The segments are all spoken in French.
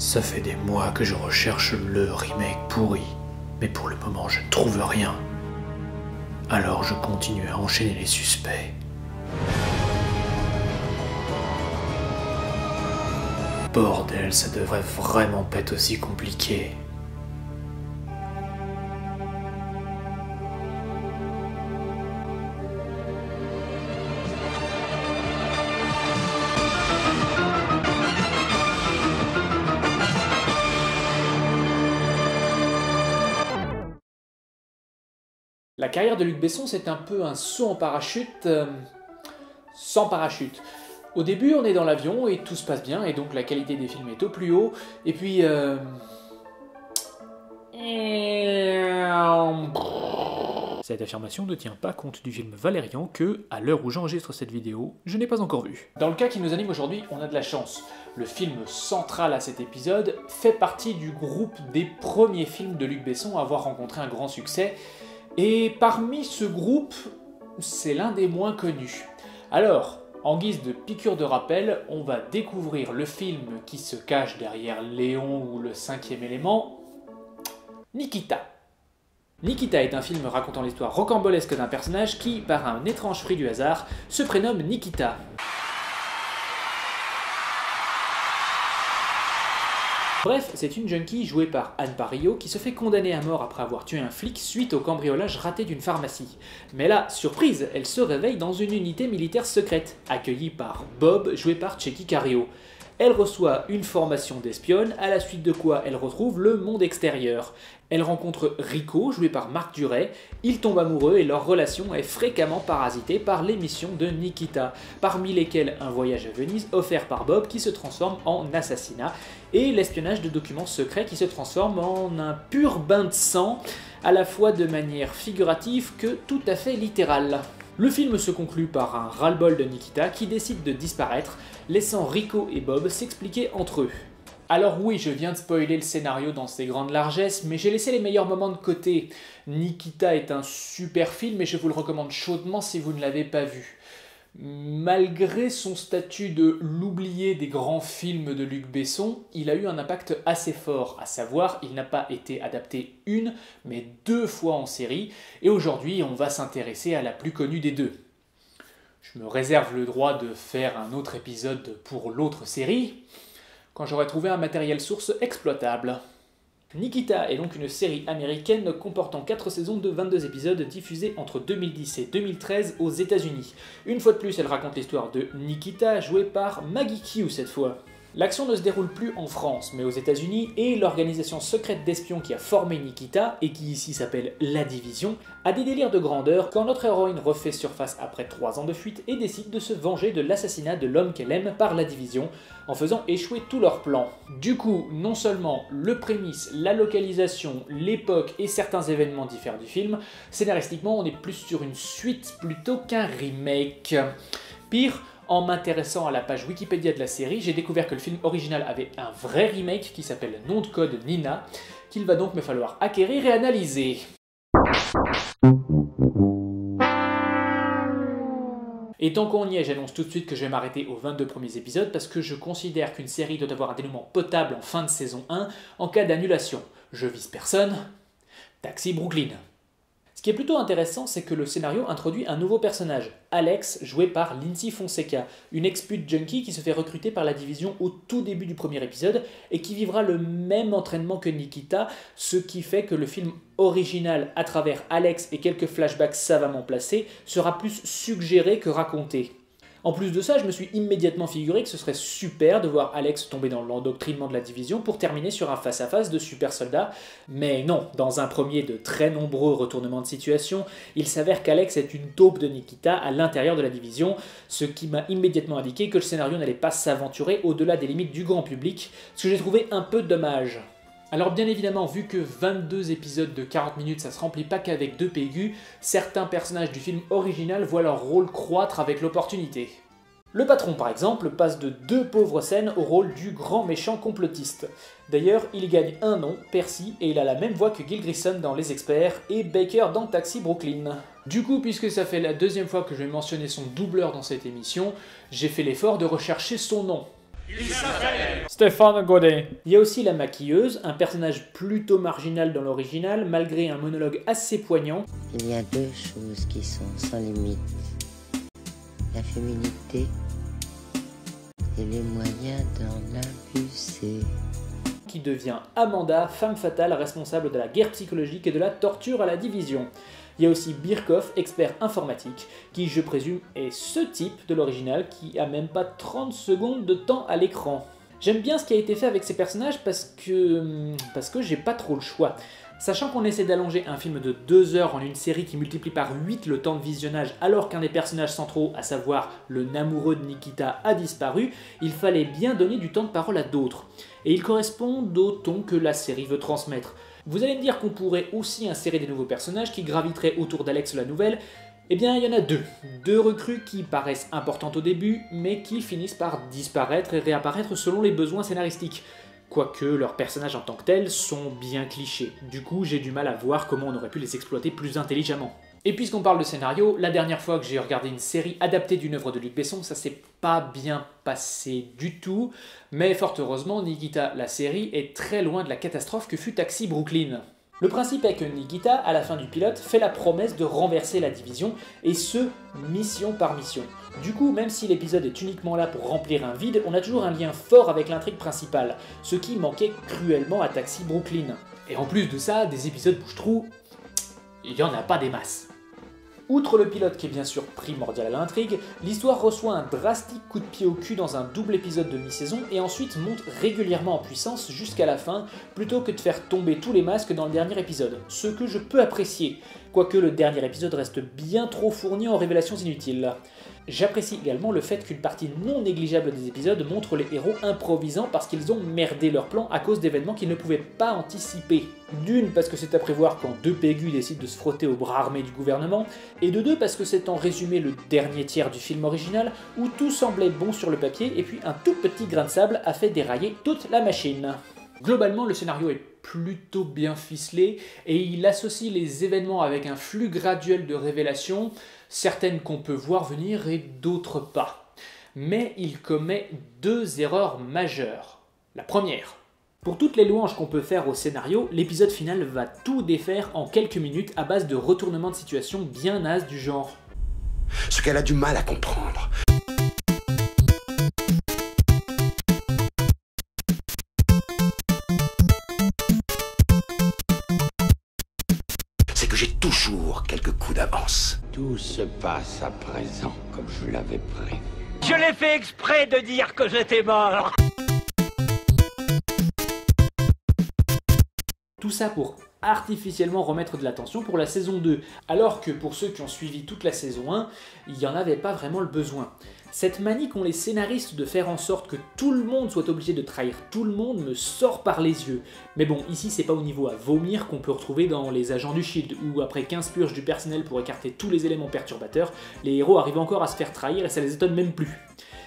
Ça fait des mois que je recherche le remake pourri, mais pour le moment je ne trouve rien. Alors je continue à enchaîner les suspects. Bordel, ça devrait vraiment pas être aussi compliqué. La carrière de Luc Besson, c'est un peu un saut en parachute sans parachute. Au début, on est dans l'avion et tout se passe bien, et donc la qualité des films est au plus haut, et puis... Cette affirmation ne tient pas compte du film Valérian que, à l'heure où j'enregistre cette vidéo, je n'ai pas encore vu. Dans le cas qui nous anime aujourd'hui, on a de la chance. Le film central à cet épisode fait partie du groupe des premiers films de Luc Besson à avoir rencontré un grand succès, et parmi ce groupe, c'est l'un des moins connus. Alors, en guise de piqûre de rappel, on va découvrir le film qui se cache derrière Léon ou le cinquième élément, Nikita. Nikita est un film racontant l'histoire rocambolesque d'un personnage qui, par un étrange fruit du hasard, se prénomme Nikita. Bref, c'est une junkie jouée par Anne Parillot qui se fait condamner à mort après avoir tué un flic suite au cambriolage raté d'une pharmacie. Mais là, surprise, elle se réveille dans une unité militaire secrète, accueillie par Bob, joué par Tchéky Karyo. Elle reçoit une formation d'espionne, à la suite de quoi elle retrouve le monde extérieur. Elle rencontre Rico, joué par Marc Duray, ils tombent amoureux et leur relation est fréquemment parasitée par les missions de Nikita, parmi lesquelles un voyage à Venise offert par Bob qui se transforme en assassinat, et l'espionnage de documents secrets qui se transforme en un pur bain de sang, à la fois de manière figurative que tout à fait littérale. Le film se conclut par un ras-le-bol de Nikita qui décide de disparaître, laissant Rico et Bob s'expliquer entre eux. Alors oui, je viens de spoiler le scénario dans ses grandes largesses, mais j'ai laissé les meilleurs moments de côté. Nikita est un super film et je vous le recommande chaudement si vous ne l'avez pas vu. Malgré son statut de l'oublié des grands films de Luc Besson, il a eu un impact assez fort, à savoir il n'a pas été adapté une, mais 2 fois en série, et aujourd'hui on va s'intéresser à la plus connue des deux. Je me réserve le droit de faire un autre épisode pour l'autre série, quand j'aurai trouvé un matériel source exploitable. Nikita est donc une série américaine comportant 4 saisons de 22 épisodes diffusés entre 2010 et 2013 aux États-Unis. Une fois de plus, elle raconte l'histoire de Nikita, jouée par Maggie Q cette fois. L'action ne se déroule plus en France, mais aux États-Unis, et l'organisation secrète d'espions qui a formé Nikita, et qui ici s'appelle La Division, a des délires de grandeur quand notre héroïne refait surface après 3 ans de fuite et décide de se venger de l'assassinat de l'homme qu'elle aime par La Division, en faisant échouer tous leurs plans. Du coup, non seulement le prémisse, la localisation, l'époque et certains événements diffèrent du film, scénaristiquement on est plus sur une suite plutôt qu'un remake. Pire, en m'intéressant à la page Wikipédia de la série, j'ai découvert que le film original avait un vrai remake qui s'appelle Nom de code Nina, qu'il va donc me falloir acquérir et analyser. Et tant qu'on y est, j'annonce tout de suite que je vais m'arrêter aux 22 premiers épisodes parce que je considère qu'une série doit avoir un dénouement potable en fin de saison 1 en cas d'annulation. Je vise personne. Taxi Brooklyn. Ce qui est plutôt intéressant, c'est que le scénario introduit un nouveau personnage, Alex, joué par Lindsay Fonseca, une ex-pute junkie qui se fait recruter par la division au tout début du premier épisode et qui vivra le même entraînement que Nikita, ce qui fait que le film original, à travers Alex et quelques flashbacks savamment placés, sera plus suggéré que raconté. En plus de ça, je me suis immédiatement figuré que ce serait super de voir Alex tomber dans l'endoctrinement de la division pour terminer sur un face-à-face de super soldats. Mais non, dans un premier de très nombreux retournements de situation, il s'avère qu'Alex est une taupe de Nikita à l'intérieur de la division, ce qui m'a immédiatement indiqué que le scénario n'allait pas s'aventurer au-delà des limites du grand public, ce que j'ai trouvé un peu dommage. Alors bien évidemment, vu que 22 épisodes de 40 minutes ça se remplit pas qu'avec 2 pégus, certains personnages du film original voient leur rôle croître avec l'opportunité. Le patron par exemple passe de 2 pauvres scènes au rôle du grand méchant complotiste. D'ailleurs, il gagne un nom, Percy, et il a la même voix que Gil Grissom dans Les Experts et Baker dans Taxi Brooklyn. Du coup, puisque ça fait la 2e fois que je vais mentionner son doubleur dans cette émission, j'ai fait l'effort de rechercher son nom. Stéphane Godet. Il y a aussi la maquilleuse, un personnage plutôt marginal dans l'original, malgré un monologue assez poignant. Il y a deux choses qui sont sans limite. La féminité et les moyens d'en abuser. Qui devient Amanda, femme fatale responsable de la guerre psychologique et de la torture à la division. Il y a aussi Birkhoff, expert informatique, qui je présume est ce type de l'original qui a même pas 30 secondes de temps à l'écran. J'aime bien ce qui a été fait avec ces personnages parce que j'ai pas trop le choix. Sachant qu'on essaie d'allonger un film de 2 heures en une série qui multiplie par 8 le temps de visionnage alors qu'un des personnages centraux, à savoir le Namoureux de Nikita, a disparu, il fallait bien donner du temps de parole à d'autres. Et ils correspondent au ton que la série veut transmettre. Vous allez me dire qu'on pourrait aussi insérer des nouveaux personnages qui graviteraient autour d'Alex la Nouvelle. Eh bien, il y en a deux. Deux recrues qui paraissent importantes au début, mais qui finissent par disparaître et réapparaître selon les besoins scénaristiques. Quoique leurs personnages en tant que tels sont bien clichés. Du coup, j'ai du mal à voir comment on aurait pu les exploiter plus intelligemment. Et puisqu'on parle de scénario, la dernière fois que j'ai regardé une série adaptée d'une œuvre de Luc Besson, ça s'est pas bien passé du tout, mais fort heureusement, Nikita, la série, est très loin de la catastrophe que fut Taxi Brooklyn. Le principe est que Nikita, à la fin du pilote, fait la promesse de renverser la division, et ce, mission par mission. Du coup, même si l'épisode est uniquement là pour remplir un vide, on a toujours un lien fort avec l'intrigue principale, ce qui manquait cruellement à Taxi Brooklyn. Et en plus de ça, des épisodes bouche-trou, il y en a pas des masses. Outre le pilote qui est bien sûr primordial à l'intrigue, l'histoire reçoit un drastique coup de pied au cul dans un double épisode de mi-saison et ensuite monte régulièrement en puissance jusqu'à la fin, plutôt que de faire tomber tous les masques dans le dernier épisode, ce que je peux apprécier, quoique le dernier épisode reste bien trop fourni en révélations inutiles. J'apprécie également le fait qu'une partie non négligeable des épisodes montre les héros improvisant parce qu'ils ont merdé leur plan à cause d'événements qu'ils ne pouvaient pas anticiper. D'une, parce que c'est à prévoir quand deux pégus décident de se frotter au bras armé du gouvernement, et de deux, parce que c'est en résumé le dernier tiers du film original où tout semblait bon sur le papier et puis un tout petit grain de sable a fait dérailler toute la machine. Globalement, le scénario est plutôt bien ficelé et il associe les événements avec un flux graduel de révélations, certaines qu'on peut voir venir et d'autres pas. Mais il commet deux erreurs majeures. La première. Pour toutes les louanges qu'on peut faire au scénario, l'épisode final va tout défaire en quelques minutes à base de retournements de situation bien nazes du genre. Ce qu'elle a du mal à comprendre. C'est que j'ai toujours quelques coups d'avance. Tout se passe à présent comme je l'avais prévu. Je l'ai fait exprès de dire que j'étais mort. Tout ça pour artificiellement remettre de l'attention pour la saison 2, alors que pour ceux qui ont suivi toute la saison 1, il n'y en avait pas vraiment le besoin. Cette manie qu'ont les scénaristes de faire en sorte que tout le monde soit obligé de trahir tout le monde me sort par les yeux. Mais bon, ici c'est pas au niveau à vomir qu'on peut retrouver dans Les Agents du Shield, où après 15 purges du personnel pour écarter tous les éléments perturbateurs, les héros arrivent encore à se faire trahir et ça les étonne même plus.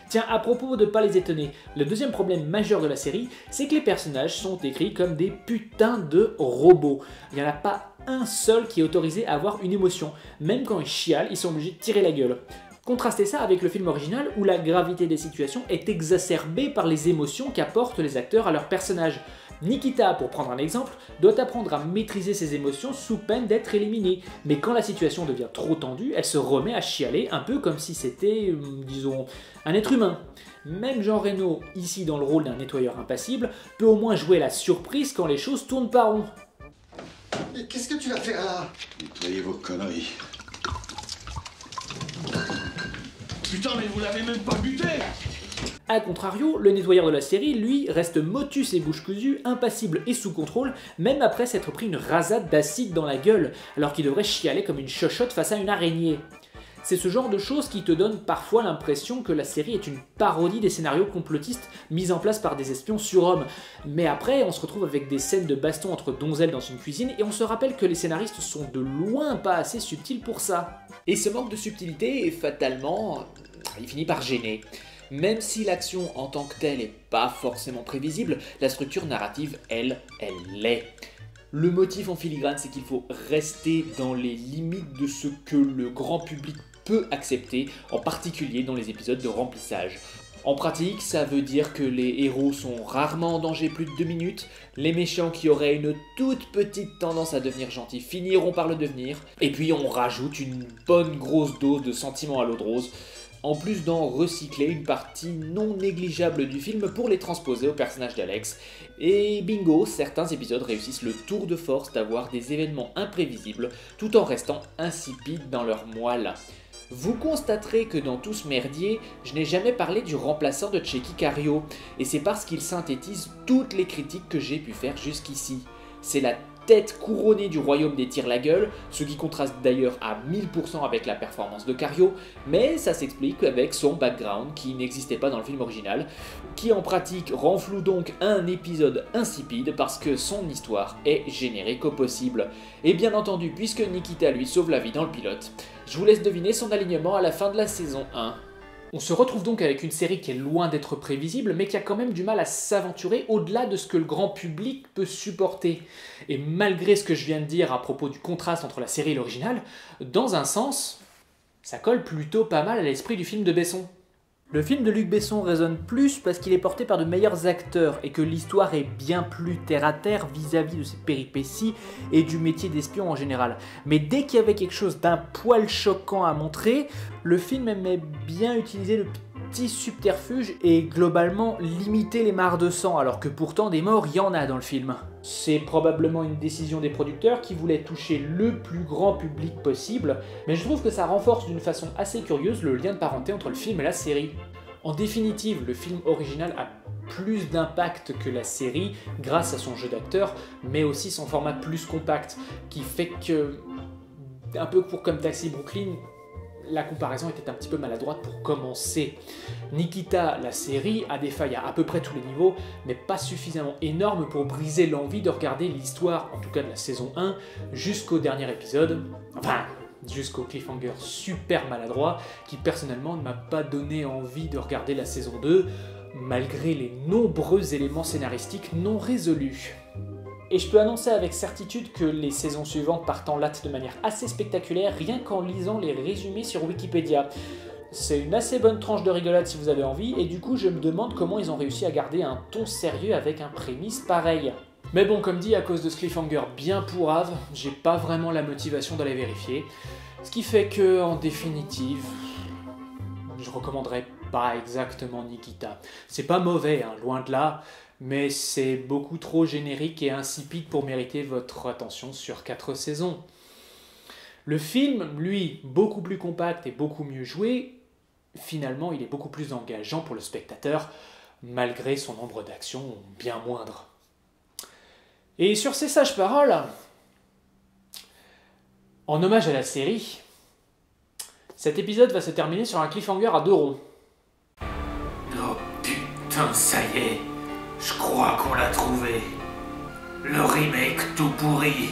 Tiens, à propos de pas les étonner, le deuxième problème majeur de la série, c'est que les personnages sont écrits comme des putains de robots. Il n'y en a pas un seul qui est autorisé à avoir une émotion. Même quand ils chialent, ils sont obligés de tirer la gueule. Contrastez ça avec le film original où la gravité des situations est exacerbée par les émotions qu'apportent les acteurs à leurs personnages. Nikita, pour prendre un exemple, doit apprendre à maîtriser ses émotions sous peine d'être éliminée. Mais quand la situation devient trop tendue, elle se remet à chialer, un peu comme si c'était, disons, un être humain. Même Jean Reno, ici dans le rôle d'un nettoyeur impassible, peut au moins jouer la surprise quand les choses tournent pas rond. Mais qu'est-ce que tu vas faire là? Nettoyez vos conneries. Putain, mais vous l'avez même pas buté! A contrario, le nettoyeur de la série, lui, reste motus et bouche cousue, impassible et sous contrôle, même après s'être pris une rasade d'acide dans la gueule, alors qu'il devrait chialer comme une chochotte face à une araignée. C'est ce genre de choses qui te donne parfois l'impression que la série est une parodie des scénarios complotistes mis en place par des espions surhommes. Mais après, on se retrouve avec des scènes de baston entre donzelles dans une cuisine et on se rappelle que les scénaristes sont de loin pas assez subtils pour ça. Et ce manque de subtilité, fatalement, il finit par gêner. Même si l'action en tant que telle n'est pas forcément prévisible, la structure narrative, elle l'est. Le motif en filigrane, c'est qu'il faut rester dans les limites de ce que le grand public peut accepter, en particulier dans les épisodes de remplissage. En pratique, ça veut dire que les héros sont rarement en danger plus de 2 minutes, les méchants qui auraient une toute petite tendance à devenir gentils finiront par le devenir, et puis on rajoute une bonne grosse dose de sentiments à l'eau de rose, en plus d'en recycler une partie non négligeable du film pour les transposer au personnage d'Alex. Et bingo, certains épisodes réussissent le tour de force d'avoir des événements imprévisibles tout en restant insipides dans leur moelle. Vous constaterez que dans tout ce merdier, je n'ai jamais parlé du remplaçant de Tchéky Karyo, et c'est parce qu'il synthétise toutes les critiques que j'ai pu faire jusqu'ici. C'est la tête couronnée du royaume des tire-la-gueule, ce qui contraste d'ailleurs à 1000% avec la performance de Karyo, mais ça s'explique avec son background qui n'existait pas dans le film original, qui en pratique rend flou donc un épisode insipide parce que son histoire est générique au possible. Et bien entendu, puisque Nikita lui sauve la vie dans le pilote, je vous laisse deviner son alignement à la fin de la saison 1. On se retrouve donc avec une série qui est loin d'être prévisible, mais qui a quand même du mal à s'aventurer au-delà de ce que le grand public peut supporter. Et malgré ce que je viens de dire à propos du contraste entre la série et l'original, dans un sens, ça colle plutôt pas mal à l'esprit du film de Besson. Le film de Luc Besson résonne plus parce qu'il est porté par de meilleurs acteurs et que l'histoire est bien plus terre-à-terre vis-à-vis de ses péripéties et du métier d'espion en général. Mais dès qu'il y avait quelque chose d'un poil choquant à montrer, le film aimait bien utiliser le petit subterfuge et globalement limiter les mares de sang, alors que pourtant des morts, il y en a dans le film. C'est probablement une décision des producteurs qui voulaient toucher le plus grand public possible, mais je trouve que ça renforce d'une façon assez curieuse le lien de parenté entre le film et la série. En définitive, le film original a plus d'impact que la série grâce à son jeu d'acteur, mais aussi son format plus compact, qui fait que, un peu comme Taxi Brooklyn, la comparaison était un petit peu maladroite pour commencer. Nikita, la série, a des failles à peu près tous les niveaux, mais pas suffisamment énormes pour briser l'envie de regarder l'histoire, en tout cas de la saison 1, jusqu'au dernier épisode, enfin, jusqu'au cliffhanger super maladroit, qui personnellement ne m'a pas donné envie de regarder la saison 2, malgré les nombreux éléments scénaristiques non résolus. Et je peux annoncer avec certitude que les saisons suivantes partent en latte de manière assez spectaculaire, rien qu'en lisant les résumés sur Wikipédia. C'est une assez bonne tranche de rigolade si vous avez envie, et du coup je me demande comment ils ont réussi à garder un ton sérieux avec un prémisse pareil. Mais bon, comme dit, à cause de ce cliffhanger bien pourrave, j'ai pas vraiment la motivation d'aller vérifier, ce qui fait que, en définitive, je recommanderais pas exactement Nikita. C'est pas mauvais, hein, loin de là, mais c'est beaucoup trop générique et insipide pour mériter votre attention sur 4 saisons. Le film, lui, beaucoup plus compact et beaucoup mieux joué, finalement il est beaucoup plus engageant pour le spectateur, malgré son nombre d'actions bien moindre. Et sur ces sages paroles, en hommage à la série, cet épisode va se terminer sur un cliffhanger à 2 ronds. Oh putain, ça y est. Je crois qu'on l'a trouvé. Le remake tout pourri.